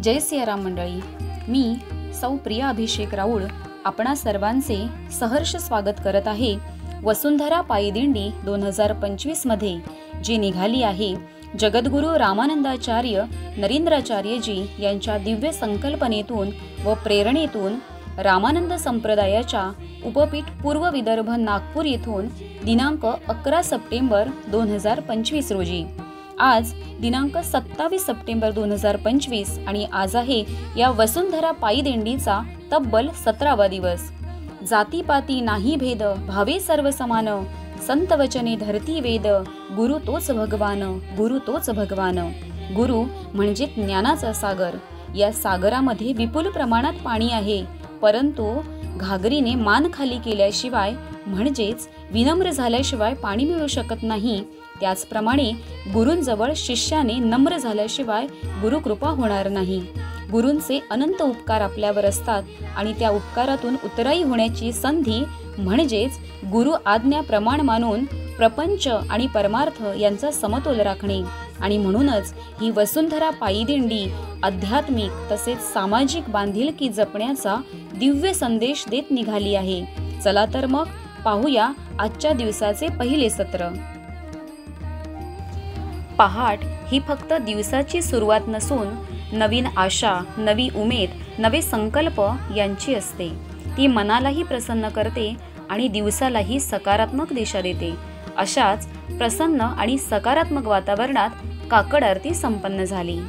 जय सियाराम मंडळी, मी सौ प्रिया अभिषेक राऊळ आपणा सर्वांचे सहर्ष स्वागत करत आहे। वसुंधरा पायीदिंडी 2025 मध्ये जी निघाली आहे, जगद्गुरू रामानंदाचार्य नरेंद्राचार्यजी यांच्या दिव्य संकल्पनेतून व प्रेरणेतून रामानंद संप्रदायाच्या उपपीठ पूर्व विदर्भ नागपूर येथून दिनांक 11 सप्टेंबर 2025 रोजी। आज दिनांक 27 सप्टेंबर 2025 आणि आज आहे या वसुंधरा पायीदिंडीचा तब्बल 17वा दिवस। जातीपाती नाही भेद, भावे सर्व समान, संत वचने धरती वेद, गुरु तोच भगवान, गुरु तोच भगवान। गुरु म्हणजे ज्ञानाचा सागर। या सागरामध्ये विपुल प्रमाणात पाणी आहे, परंतु घागरीने मान खाली केल्याशिवाय म्हणजेच विनम्र झाल्याशिवाय पाणी मिळू शकत नाही। त्याचप्रमाणे गुरूंजवळ शिष्याने नम्र झाल्याशिवाय गुरुकृपा होणार नाही। गुरूंचे अनंत उपकार आपल्यावर असतात आणि त्या उपकारातून उतराई होण्याची संधी म्हणजेच गुरु आज्ञा प्रमाण मानून प्रपंच आणि परमार्थ यांचा समतोल राखणे। आणि म्हणूनच ही वसुंधरा पायीदिंडी आध्यात्मिक तसेच सामाजिक बांधिलकी जपण्याचा दिव्य संदेश देत निघाली आहे। चला तर मग पाहूया आजच्या दिवसाचे पहिले सत्र। पहाट ही फक्त दिवसाची सुरुवात नसून नवीन आशा, नवी उमेद, नवे संकल्प यांची असते। ती मनालाही प्रसन्न करते आणि दिवसालाही सकारात्मक दिशा देते। अशाच प्रसन्न आणि सकारात्मक वातावरणात काकड आरती संपन्न झाली।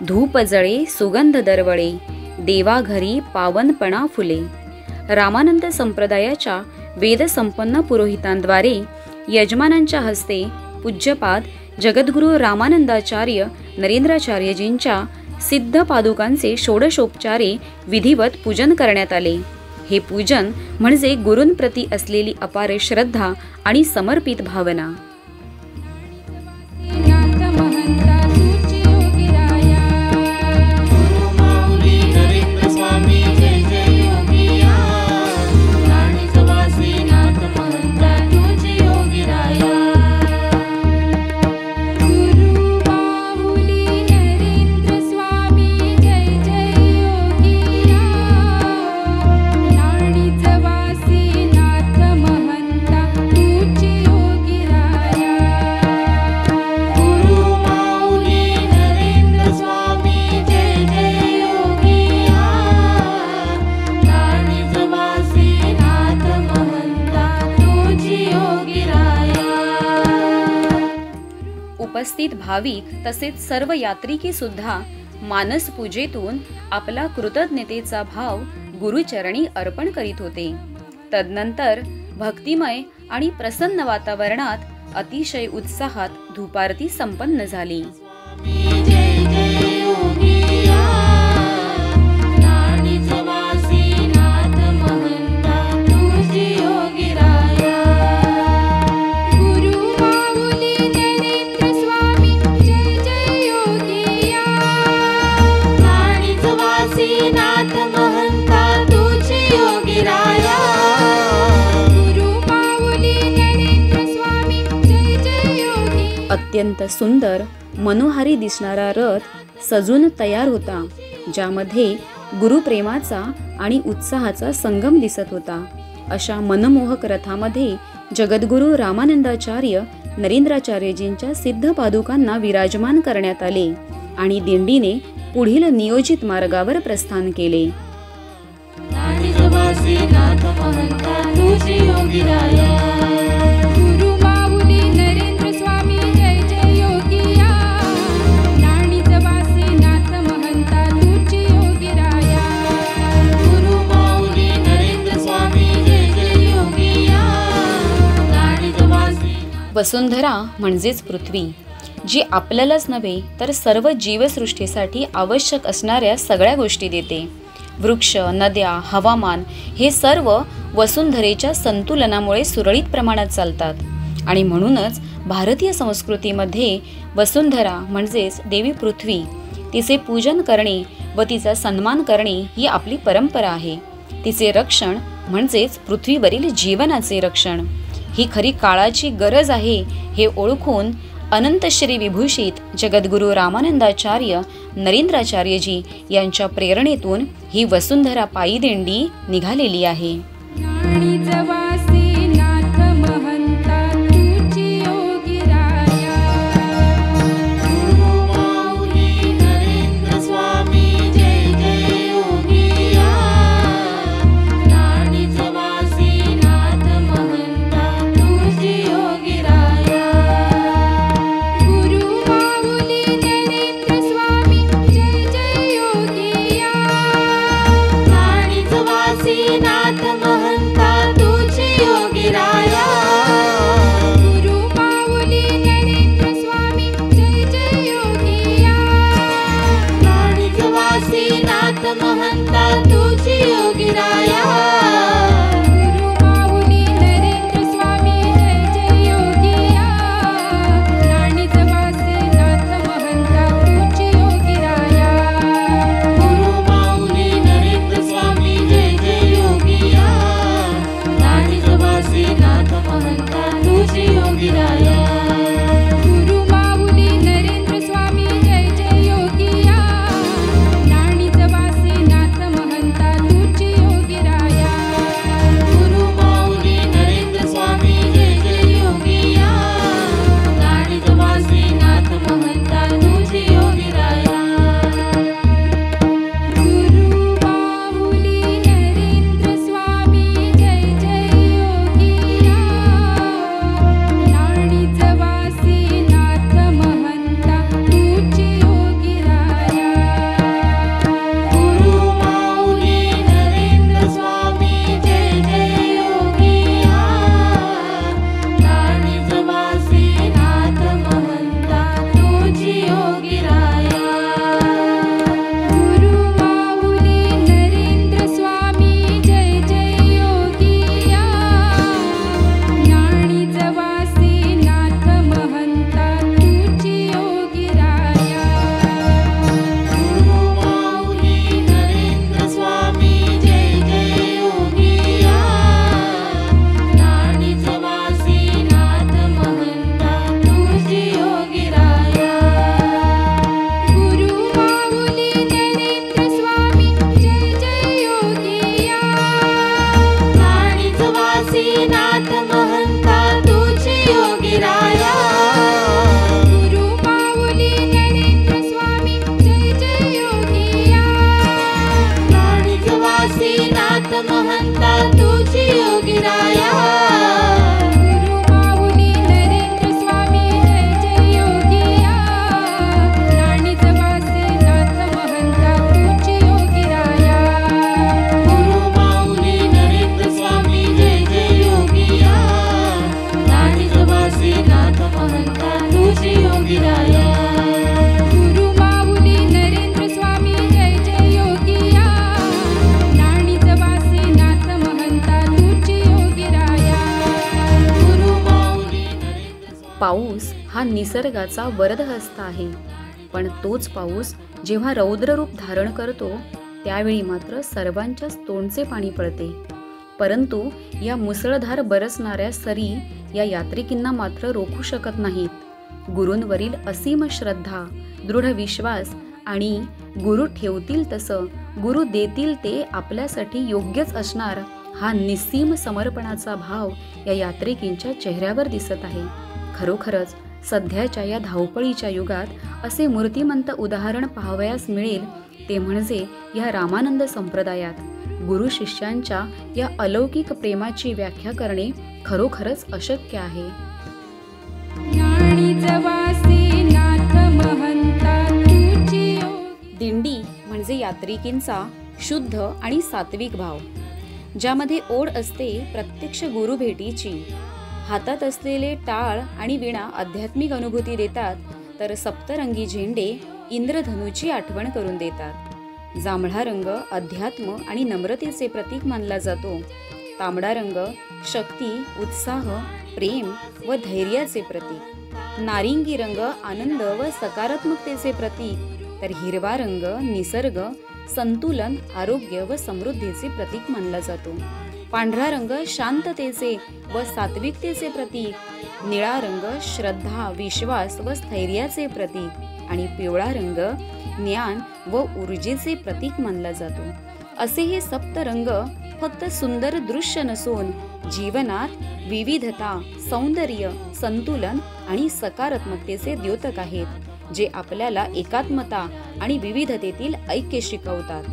धूप जळे सुगंध दरवळे, देवा घरी पावनपणा फुले। रामानंद संप्रदायाच्या वेदसंपन्न पुरोहितांद्वारे यजमानांच्या हस्ते पूज्यपाद जगद्गुरू रामानंदाचार्य नरेंद्राचार्यजींच्या सिद्ध पादुकांचे षोडशोपचारे विधिवत पूजन करण्यात आले। हे पूजन म्हणजे गुरूंप्रती असलेली अपार श्रद्धा आणि समर्पित भावना। उपस्थित भाविक तसेच सर्व यात्रिकी सुद्धा मानस पूजेतून आपला कृतज्ञतेचा भाव गुरुचरणी अर्पण करीत होते। तदनंतर भक्तिमय आणि प्रसन्न वातावरणात अतिशय उत्साहात धूपारती संपन्न झाली। नाणी जवासी नाथ महंता अत्यंत सुंदर मनोहारी दिसणारा रथ सजून तयार होता, ज्यामध्ये गुरुप्रेमाचा आणि उत्साहाचा संगम दिसत होता. अशा मनमोहक रथामध्ये जगद्गुरू रामानंदाचार्य नरेंद्राचार्यजींच्या सिद्ध पादुकांना विराजमान करण्यात आले आणि दिंडीने पुढील नियोजित मार्गावर प्रस्थान केले. वसुंधरा म्हणजेच पृथ्वी, जी आपल्यालाच नव्हे तर सर्व जीवसृष्टीसाठी आवश्यक असणाऱ्या सगळ्या गोष्टी देते. वृक्ष, नद्या, हवामान हे सर्व वसुंधरेच्या संतुलनामुळे सुरळीत प्रमाणात चालतात आणि म्हणूनच भारतीय संस्कृतीमध्ये वसुंधरा म्हणजेच देवी पृथ्वी, तिचे पूजन करणे व तिचा सन्मान करणे ही आपली परंपरा आहे. तिचे रक्षण म्हणजेच पृथ्वीवरील जीवनाचे रक्षण ही खरी काळाची गरज आहे हे ओळखून अनंत श्री विभूषित जगद्गुरू रामानंदाचार्य नरेंद्राचार्यजी यांच्या प्रेरणेतून ही वसुंधरा पायी दिंडी निघालेली आहे. पाऊस हा निसर्गाचा वरदहस्त आहे, पण तोच पाऊस जेव्हा रौद्र रूप धारण करतो त्यावेळी मात्र सर्वांच्याच तोंडचे पाणी पळते. परंतु या मुसळधार बरसणाऱ्या सरी या यात्रिकींना मात्र रोखू शकत नाहीत. गुरूंवरील असीम श्रद्धा, दृढ विश्वास आणि गुरु ठेवतील तसं, गुरु देतील ते आपल्यासाठी योग्यच असणार, हा निस्सीम समर्पणाचा भाव या यात्रिकींच्या चेहऱ्यावर दिसत आहे. खरोखरच सध्याच्या या धावपळीच्या युगात असे मूर्तिमंत उदाहरण पाहावयास मिळेल ते म्हणजे या रामानंद संप्रदायात. गुरु शिष्यांच्या या अलौकिक प्रेमाची व्याख्या करणे खरोखरच अशक्य आहे. दिंडी म्हणजे यात्रिकींचा शुद्ध आणि सात्विक भाव, ज्यामध्ये ओढ असते प्रत्यक्ष गुरु भेटीची. हातात असलेले टाळ आणि विणा आध्यात्मिक अनुभूती देतात, तर सप्तरंगी झेंडे इंद्रधनुची आठवण करून देतात. जांभळा रंग अध्यात्म आणि नम्रतेचे प्रतीक मानला जातो. तांबडा रंग शक्ती, उत्साह, प्रेम व धैर्याचे प्रतीक. नारिंगी रंग आनंद व सकारात्मकतेचे प्रतीक, तर हिरवा रंग निसर्ग, संतुलन, आरोग्य व समृद्धीचे प्रतीक मानला जातो. पांढरा रंग शांततेचे व सात्विकतेचे प्रतीक. निळा रंग श्रद्धा, विश्वास व स्थैर्याचे प्रतीक आणि पिवळा रंग ज्ञान व ऊर्जेचे प्रतीक मानला जातो. असे हे सप्त रंग फक्त सुंदर दृश्य नसून जीवनात विविधता, सौंदर्य, संतुलन आणि सकारात्मकतेचे द्योतक आहेत, जे आपल्याला एकात्मता आणि विविधतेतील ऐक्य शिकवतात.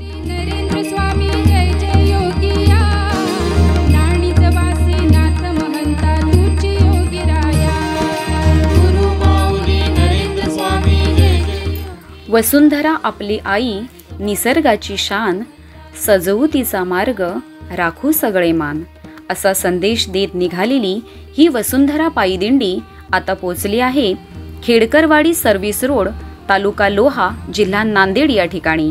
वसुंधरा आपली आई, निसर्गाची शान, सजवू तिचा मार्ग, राखू सगळे मान, असा संदेश देत निघालेली ही वसुंधरा पायी दिंडी आता पोचली आहे खेडकरवाडी सर्व्हिस रोड, तालुका लोहा, जिल्हा नांदेड या ठिकाणी.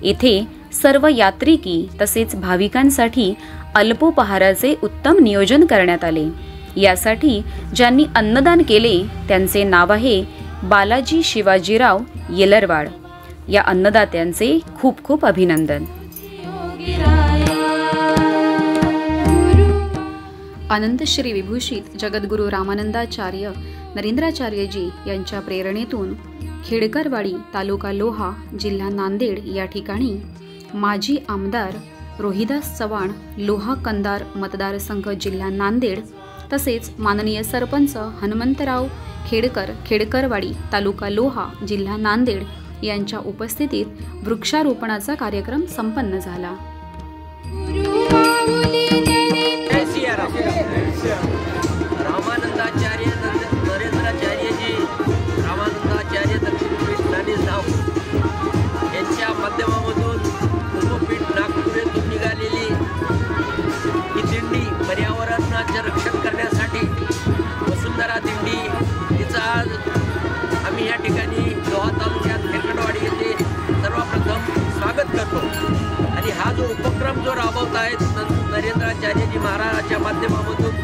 येथे सर्व यात्रिकी तसेच भाविकांसाठी अल्पोपहाराचे उत्तम नियोजन करण्यात आले. यासाठी ज्यांनी अन्नदान केले त्यांचे नाव आहे बालाजी शिवाजीराव येलरवाड. या अन्नदात्यांचे खूप खूप अभिनंदन. अनंत श्री विभूषित जगद्गुरू रामानंदाचार्य नरेंद्राचार्यजी यांच्या प्रेरणेतून खेडकरवाडी, तालुका लोहा, जिल्हा नांदेड या ठिकाणी माजी आमदार रोहिदास चव्हाण, लोहा कंधार मतदारसंघ, जिल्हा नांदेड, तसेच माननीय सरपंच हनुमंतराव खेडकर, खेडकरवाडी, तालुका लोहा, जिल्हा नांदेड यांच्या उपस्थितीत वृक्षारोपणाचा कार्यक्रम संपन्न झाला. रामानंदाचार्य नरेंद्राचार्यजी, रामानंदाचार्य यांच्या माध्यमामधून उपपीठ नागपूर येथून निघालेली ही दिंडी पर्यावरणाचे रक्षण करण्यासाठी वसुंधरा दिंडी, तिचा आज आम्ही या ठिकाणी लोहा तालुक्यात खेडकरवाडी येथे सर्वप्रथम स्वागत करतो. आणि हा जो उपक्रम जो राबवत आहेत नरेंद्राचार्यजी महाराजांच्या माध्यमामधून,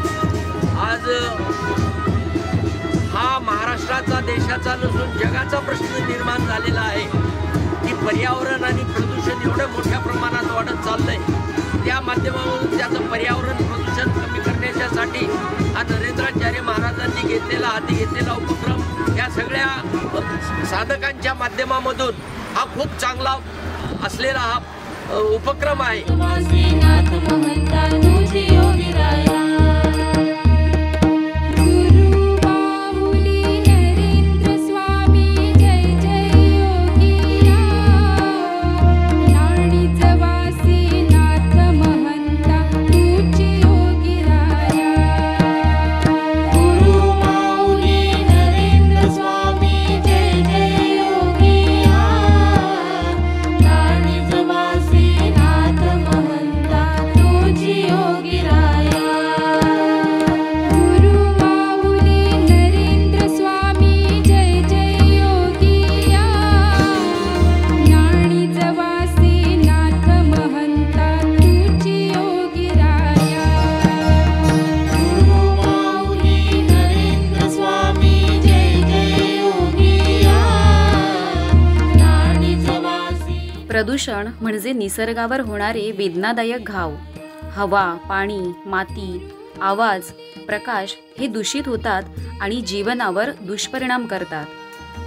आज हा महाराष्ट्राचा, देशाचा नसून जगाचा प्रश्न निर्माण झालेला आहे की पर्यावरण आणि प्रदूषण एवढ्या मोठ्या प्रमाणात वाढत चाललंय. त्या माध्यमातून त्याचं पर्यावरण प्रदूषण कमी करण्यासाठी हा नरेंद्राचार्य महाराजांनी हाती घेतलेला उपक्रम, या सगळ्या साधकांच्या माध्यमामधून हा खूप चांगला असलेला हा उपक्रम आहे. प्रदूषण म्हणजे निसर्गावर होणारे वेदनादायक घाव. हवा, पाणी, माती, आवाज, प्रकाश हे दूषित होतात आणि जीवनावर दुष्परिणाम करतात.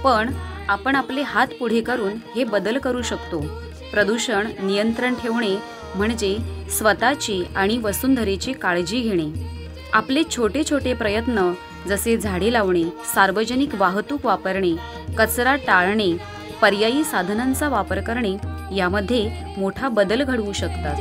पण आपण आपले हात पुढे करून हे बदल करू शकतो. प्रदूषण नियंत्रण ठेवणे म्हणजे स्वतःची आणि वसुंधरेची काळजी घेणे. आपले छोटे छोटे प्रयत्न जसे झाडे लावणे, सार्वजनिक वाहतूक वापरणे, कचरा टाळणे, पर्यायी साधनांचा वापर करणे यामध्ये मोठा बदल घडवू शकतात.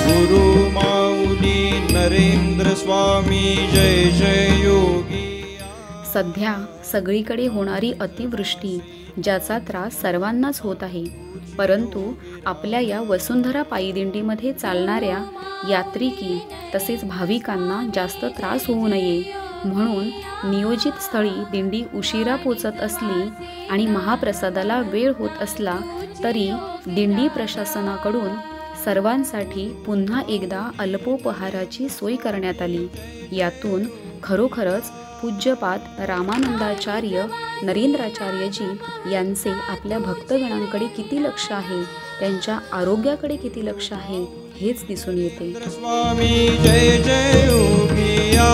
गुरु माऊली नरेंद्र स्वामी जय जय योगी. सध्या सगळीकडे होणारी अतिवृष्टी ज्याचा त्रास सर्वांनाच होत आहे, परंतु आपल्या या वसुंधरा पायीदिंडीमध्ये चालणाऱ्या यात्रिकी तसेच भाविकांना जास्त त्रास होऊ नये म्हणून नियोजित स्थळी दिंडी उशिरा पोचत असली आणि महाप्रसादाला वेळ होत असला तरी दिंडी प्रशासनाकडून सर्वांसाठी पुन्हा एकदा अल्पोपहाराची सोय करण्यात आली. यातून खरोखरच पूज्यपाद रामानंदाचार्य नरेंद्राचार्यजी यांचे आपल्या भक्तगणांकडे किती लक्ष आहे, त्यांच्या आरोग्याकडे किती लक्ष आहे हेच दिसून येते. स्वामी जय जय योगिया.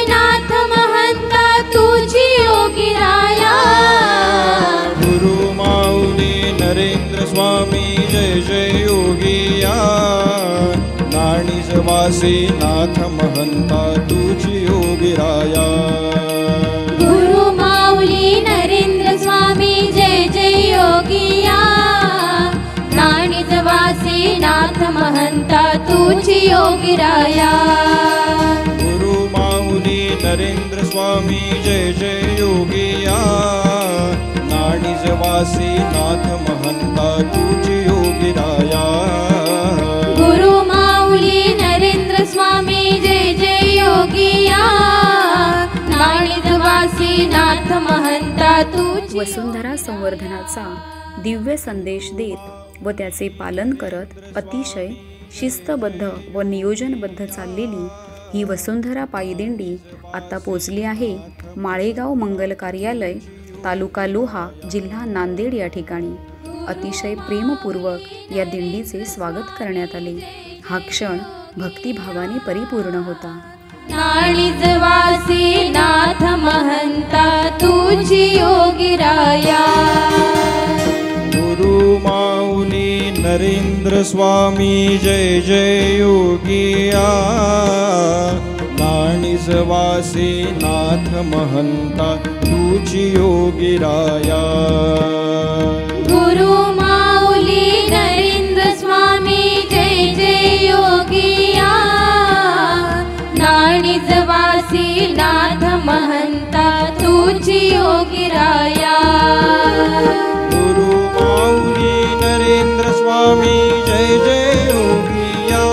नाथ महंता तुझी योगी राया. गुरु माऊली नरेंद्र स्वामी जय जय योगिया. नाणीजवासी नाथ महंता तुझी योगी राया. गुरु माऊली नरेंद्र स्वामी जय जय योगिया. नाणीजवासी नाथ महंता तुझी योगी राया. नरेंद्र स्वामी जय जय योगिया. नाणीजवासी नाथ महंता तुझी योगी राया. गुरु माऊली नरेंद्र स्वामी जय जय योगिया. नाणीजवासी नाथ महंता तुझी. वसुंधरा संवर्धनाचा दिव्य संदेश देत व त्याचे पालन करत अतिशय शिस्तबद्ध व नियोजनबद्ध चाललेली ही वसुंधरा पायीदिंडी आता पोचली आहे माळेगाव मंगल कार्यालय, तालुका लोहा, जिल्हा नांदेड या ठिकाणी. अतिशय प्रेमपूर्वक या दिंडीचे स्वागत करण्यात आले. हा क्षण भक्तिभावाने परिपूर्ण होता. नाणीजवासी नाथ महंता तुझी योगी राया. गुरु माऊली नरेंद्र स्वामी जय जय योगिया. नाणीजवासी नाथ महंता तुझी योगी राया. गुरु माऊली नरेंद्र स्वामी जय जय योगिया. नाणीजवासी नाथ महंता तुझी योगी राया. गुरु माऊली नरेंद्र स्वामी जय जय योगिया.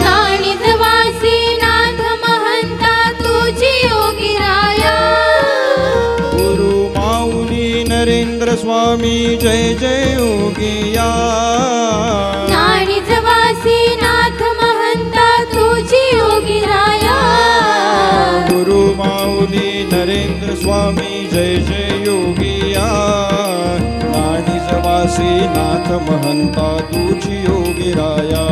नाणीजवासी नाथ महंता तुझी योगी राया. गुरु माऊली नरेंद्र स्वामी जय जय योगिया. नाणीजवासी नाथ महंता तुझी योगी राया. गुरु माऊली नरेंद्र स्वामी जय जय योगिया. नाणीजवासी नाथ महंता तुझी योगी राया.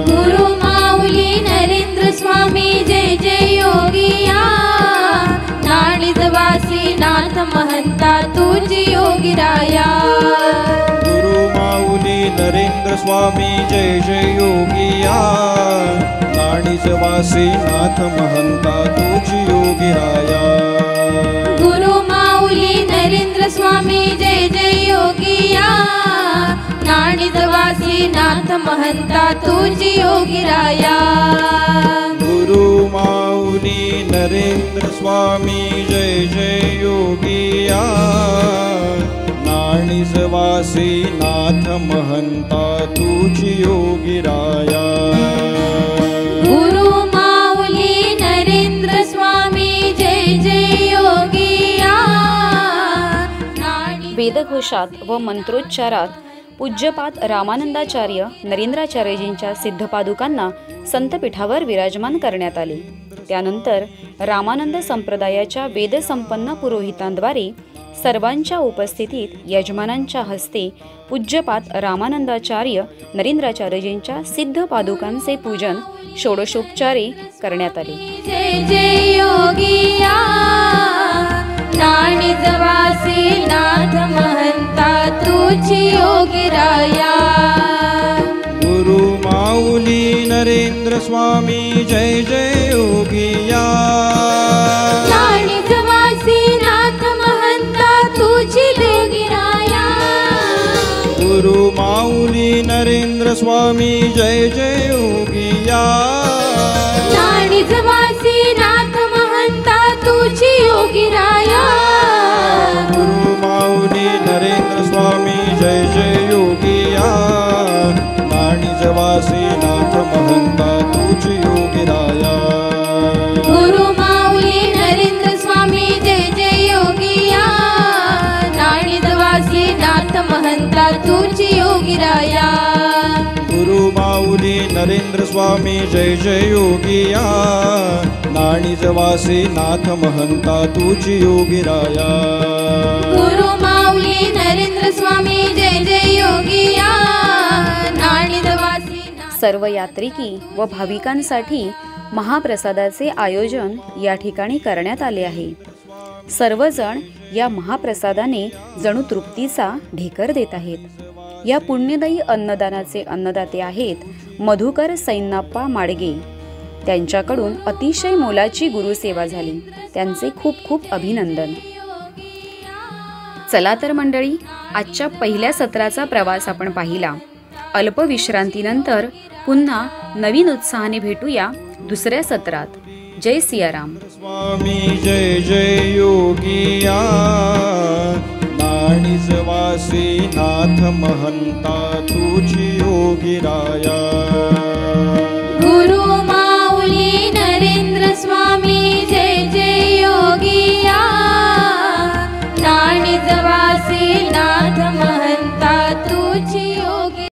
गुरु माऊली नरेंद्र स्वामी जय जय योगिया. नाणीजवासी वासी नाथ महंता तुझी योगीराया गुरु माऊली नरेंद्र स्वामी जय जय योगिया नाणीज वासी नाथ महंता तुझी योगीराया गुरु माऊली नरेंद्र स्वामी जय जय योगिया नाणीज वासी नाथ महंता तुझी योगीराया गुरु माऊली नरेंद्र स्वामी जय जय योगिया नाणीज वासी नाथ महंता तुझी योगीराया गुरु माऊली नरेंद्र स्वामी जय जय योगिया वेदघोषात व मंत्रोच्चारात पूज्यपाद रामानंदाचार्य नरेंद्राचार्यजींच्या सिद्धपादुकांना संतपीठावर विराजमान करण्यात आले। त्यानंतर रामानंद संप्रदायाच्या वेदसंपन्न पुरोहितांद्वारे सर्वांच्या उपस्थितीत यजमानांच्या हस्ते पूज्यपाद रामानंदाचार्य नरेंद्राचार्यजींच्या सिद्ध पादुकांचे पूजन षोडशोपचारे करण्यात आले। जय जय योगिया नाणीज वासी नाथ महंता तुझी योगीराया गुरु माऊली नरेंद्र स्वामी जय जय योगिया नाणीज वासी नाथ महंता तुझी योगीराया गुरु माऊली नरेंद्र स्वामी जय जय योगिया नाणीज वासी नाथ महंता तुझी योगीराया गुरु माऊली नरेंद्र स्वामी जय जय योगिया नाणीज वासी नाथ महंता तुझी योगीराया गुरु माऊली नरेंद्र स्वामी जय जय योगिया नाणीज वासी नाथ महंता तुझी योगीराया गुरु माऊली नरेंद्र स्वामी जय जय योगिया नाणीज वासी नाथ महंता तुझी योगीराया गुरु माऊली नरेंद्र स्वामी जय जय योगिया नाणीज वासी सर्व यात्रिकी व भाविकांसाठी महाप्रसादाचे आयोजन या ठिकाणी करण्यात आले आहे। सर्वजण या महाप्रसादाने जणू तृप्तीचा ढेकर देत आहेत। या पुण्यदायी अन्नदानाचे अन्नदाते आहेत मधुकर सैन्नाप्पा माडगे। त्यांच्याकडून अतिशय मोलाची गुरुसेवा झाली, त्यांचे खूप खूप अभिनंदन। चला तर मंडळी, आजच्या पहिल्या सत्राचा प्रवास आपण पाहिला। अल्प विश्रांतीनंतर पुन्हा नवीन उत्साहाने भेटूया दुसऱ्या सत्रात। जय सियाराम। स्वामी जय जय योगिया नाणीज वासी नाथ महंता तुझी योगीराया